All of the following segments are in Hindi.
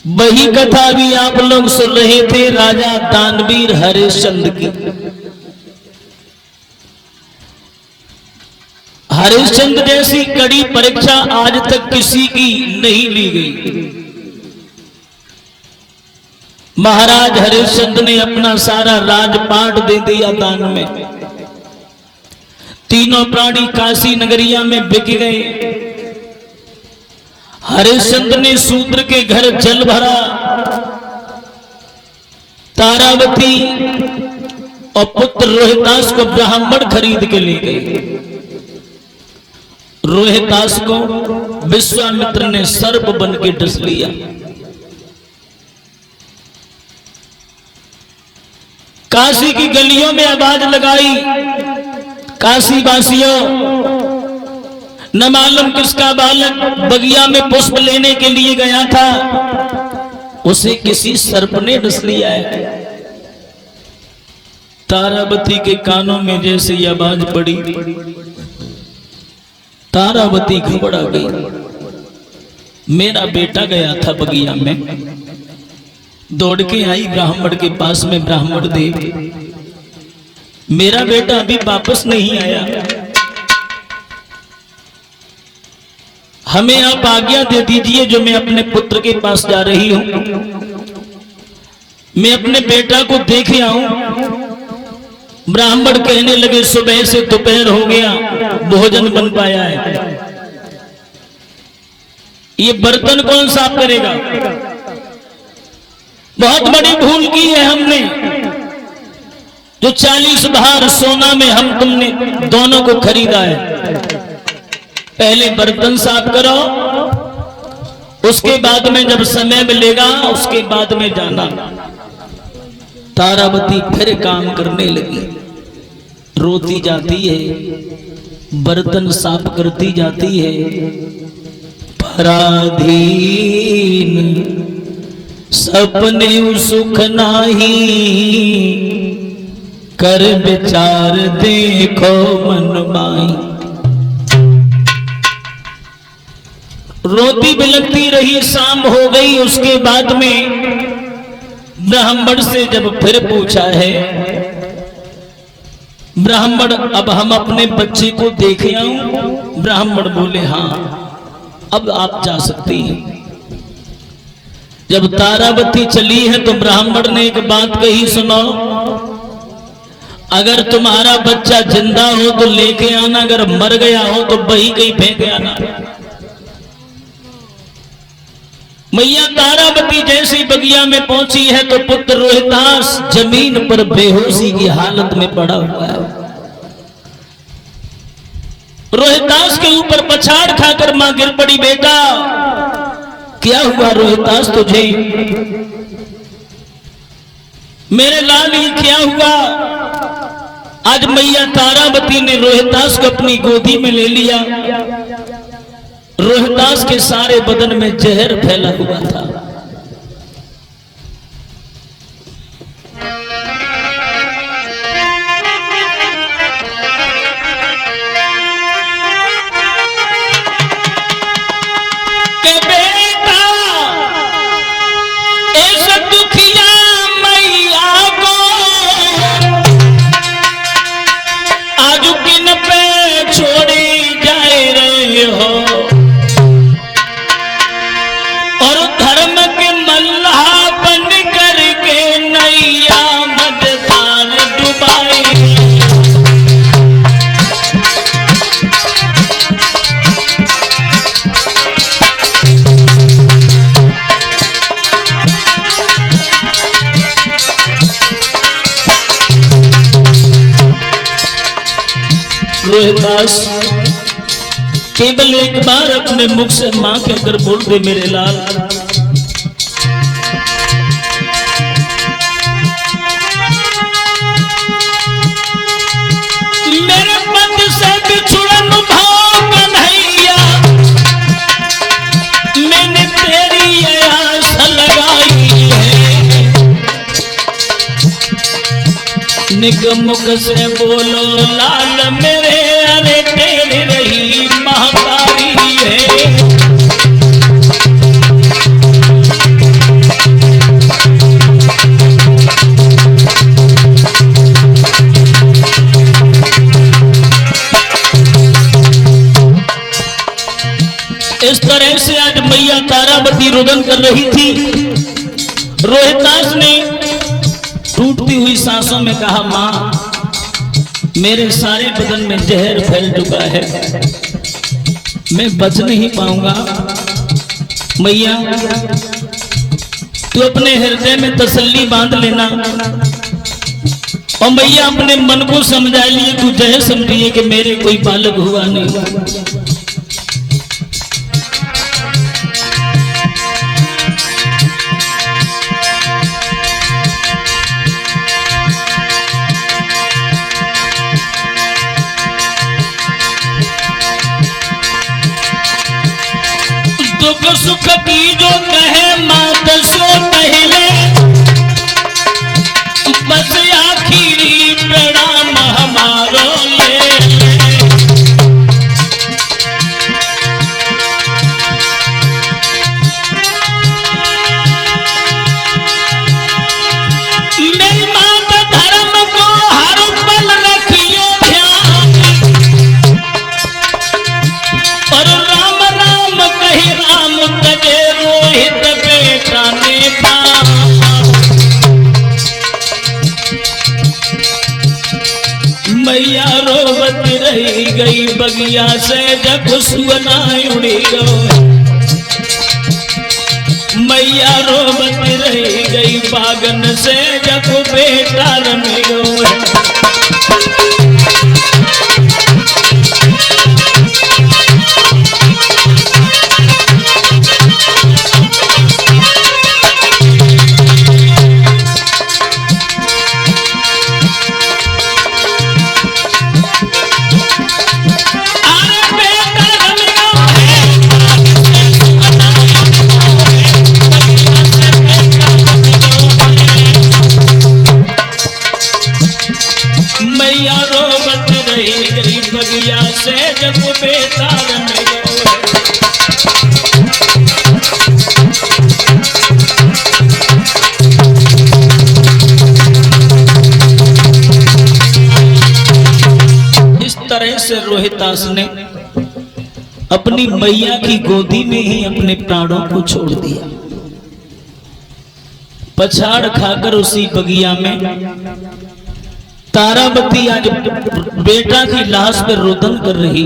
वही कथा भी आप लोग सुन रहे थे राजा दानवीर हरिश्चंद्र की। हरिश्चंद्र जैसी कड़ी परीक्षा आज तक किसी की नहीं ली गई। महाराज हरिश्चंद्र ने अपना सारा राजपाट दे दिया दान में। तीनों प्राणी काशी नगरिया में बिक गए। हरिश्चंद्र ने शूद्र के घर जल भरा। तारावती और पुत्र रोहितास को ब्राह्मण खरीद के ले गए। रोहितास को विश्वामित्र ने सर्प बन के डस लिया। काशी की गलियों में आवाज लगाई, काशी वासियों, न मालूम किसका बालक बगिया में पुष्प लेने के लिए गया था, उसे किसी सर्प ने डस लिया है। तारावती के कानों में जैसे ये आवाज पड़ी, तारावती घबरा गई। मेरा बेटा गया था बगिया में। दौड़ के आई ब्राह्मण के पास में, ब्राह्मण देव, मेरा बेटा अभी वापस नहीं आया, हमें आप आज्ञा दे दीजिए जो मैं अपने पुत्र के पास जा रही हूं, मैं अपने बेटा को देख आऊं। ब्राह्मण कहने लगे सुबह से दोपहर हो गया, भोजन बन पाया है, ये बर्तन कौन साफ करेगा? बहुत बड़ी भूल की है हमने, जो 40 भार सोना में हम तुमने दोनों को खरीदा है। पहले बर्तन साफ करो, उसके बाद में जब समय मिलेगा उसके बाद में जाना। तारावती फिर काम करने लगी, रोती जाती है, बर्तन साफ करती जाती है। पराधीन सपने सुख नाही, कर विचार देखो मन माई। रोती बिलखती रही, शाम हो गई। उसके बाद में ब्राह्मण से जब फिर पूछा है, ब्राह्मण अब हम अपने बच्चे को देख आऊं? ब्राह्मण बोले हाँ, अब आप जा सकती हैं। जब तारावती चली है तो ब्राह्मण ने एक बात कही, सुनो, अगर तुम्हारा बच्चा जिंदा हो तो लेके आना, अगर मर गया हो तो वही कहीं फेंक आना। मैया तारावती जैसी बगिया में पहुंची है तो पुत्र रोहितास जमीन पर बेहोशी की हालत में पड़ा हुआ है। रोहितास के ऊपर पछाड़ खाकर मां गिर पड़ी। बेटा क्या हुआ रोहितास तुझे? मेरे लाल ही क्या हुआ? आज मैया तारावती ने रोहितास को अपनी गोदी में ले लिया। रोहितास के सारे बदन में जहर फैला हुआ था। रोहितास केवल एक बार अपने मुख से मां के अगर बोल दे, मेरे लाल, मेरे पद से बिछुड़न भाव कन्हैया, मैंने तेरी आस लगाई है। निगमुख से बोलो लाल मेरे, अरे तेरी रही महतारी है। मैया तारावती रुदन कर रही थी। रोहितास ने टूटती हुई सांसों में कहा, मां मेरे सारे बदन में जहर फैल चुका है, मैं बच नहीं पाऊंगा। मैया तू अपने हृदय में तसल्ली बांध लेना। और मैया अपने मन को समझा लिए, तू जय समझिए कि मेरे कोई बालक हुआ नहीं। दुख सुख की जो कहे मात सो पहले, बस आखिरी प्रणाम हमारो ले। मेरी मात धर्म को हर पल रखियो ध्यान, और राम राम कही राम तजे रोहित बेटा ने पाया। मैया रोवत रही गई बगिया से जब सुना उड़ी गो। मैया रोवत रही गई बागन से जब बेटा रम गो। मैया रोवत रही गई बगिया से जब बेटा रम गो। इस तरह से रोहितास ने अपनी मैया की गोदी में ही अपने प्राणों को छोड़ दिया। पछाड़ खाकर उसी बगिया में तारावती आज बेटा की लाश पर रोदन कर रही।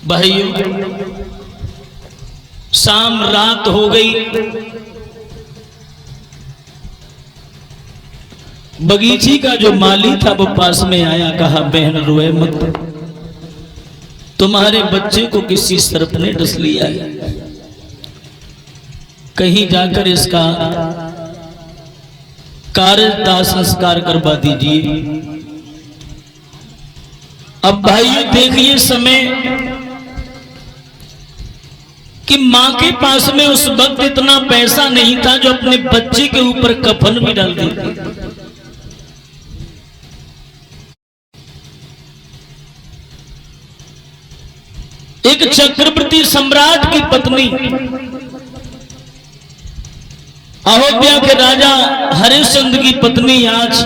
भाइयों शाम रात हो गई, बगीची का जो माली था वो पास में आया, कहा बहन रोए मत, तुम्हारे बच्चे को किसी सर्प ने डस लिया है, कहीं जाकर इसका दाह संस्कार करवा दीजिए। अब भाइयों देखिए समय कि मां के पास में उस वक्त इतना पैसा नहीं था जो अपने बच्चे के ऊपर कफन भी डाल देती। एक चक्रवर्ती सम्राट की पत्नी अयोध्या के राजा हरिश्चंद्र की पत्नी आज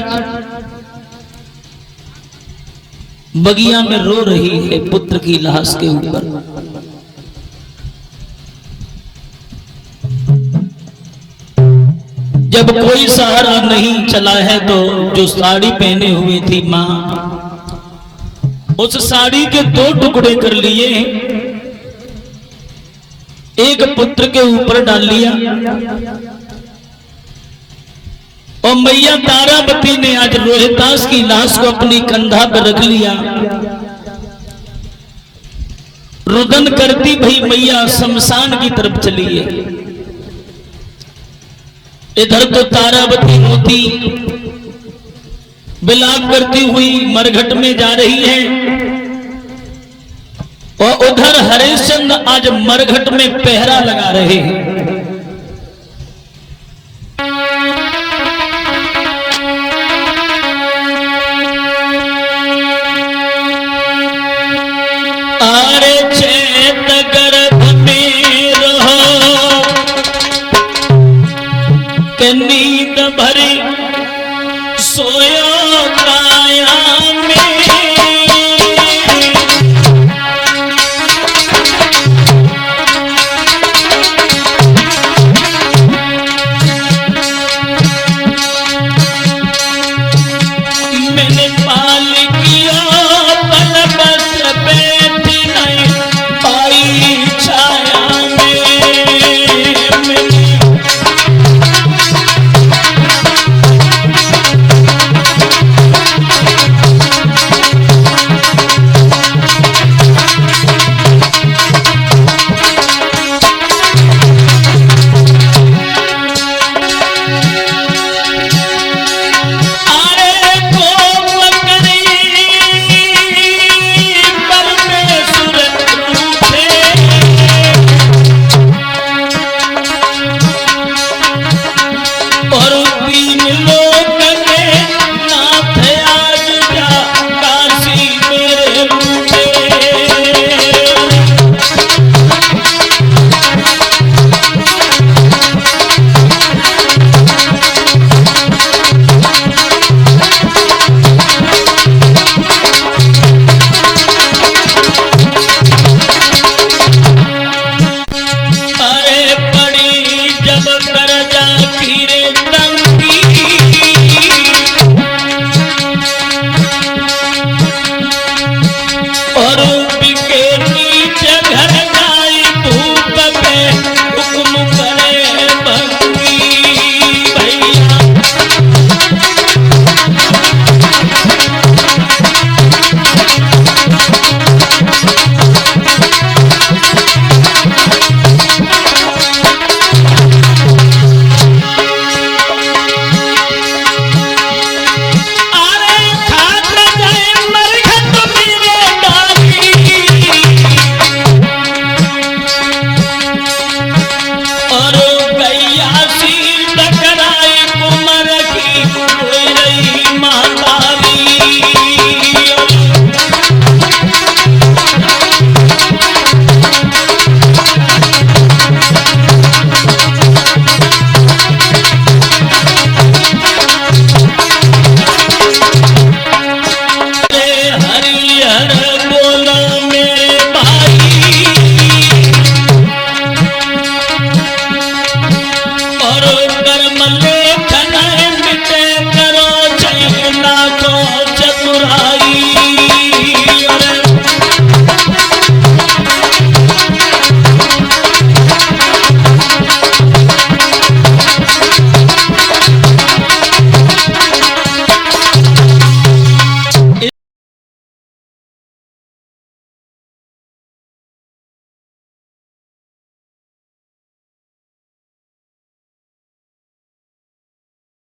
बगिया में रो रही है पुत्र की लाश के ऊपर। जब कोई सहारा नहीं चला है तो जो साड़ी पहने हुए थी मां, उस साड़ी के 2 टुकड़े कर लिए, एक पुत्र के ऊपर डाल लिया। और मैया तारावती ने आज रोहितास की लाश को अपनी कंधा पर रख लिया। रुदन करती भई मैया शमशान की तरफ चली है। इधर तो तारावती मोती विलाप करती हुई मरघट में जा रही है, और उधर हरिश्चंद्र आज मरघट में पहरा लगा रहे हैं।